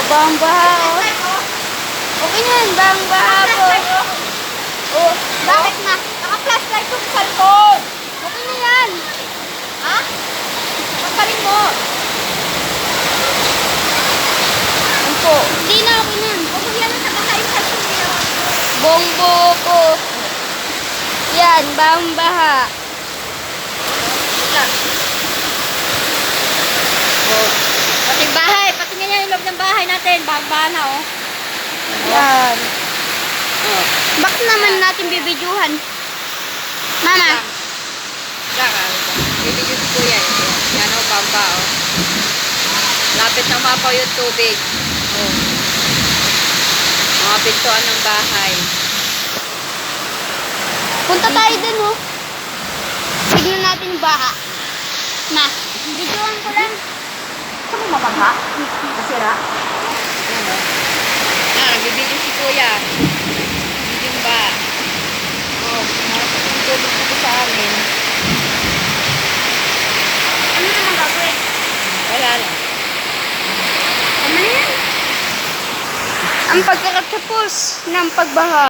bahang-baha, oh. Okay na yan, bahang-baha po. Oh, Bakit na? Naka-flashlight yung cellphone. okay na yan. Ha? Pagpaling mo. Yan po. Hindi na, okay na yan. Kung yan ang nakaha yung cellphone niyo. Bongbo po. Yan, bahang-baha. Oh. Pati bahay. Pati nga yung loob ng bahay natin. Bahang-baha na, oh. Yan. Oh. Bakit naman natin bibidyuhan? Mama. Diyan ka. Bibigyan si Kuya. Yan, oh, bamba, oh. Lapit na mapaw yung tubig. Oh. Mga pintuan ng bahay. Punta tayo dun, oh. Tignan natin yung baha. Ma, bidyuhan ko lang. Saan mo mabangha? Masira? Yan, oh. Yan, nagbibigyan si Kuya. Bibigyan ba? Oh, nakasap yung tubig dito sa amin. Ano naman gagawin? Wala lang. Ano yan? Ang pagkakatapos ng pagbaha.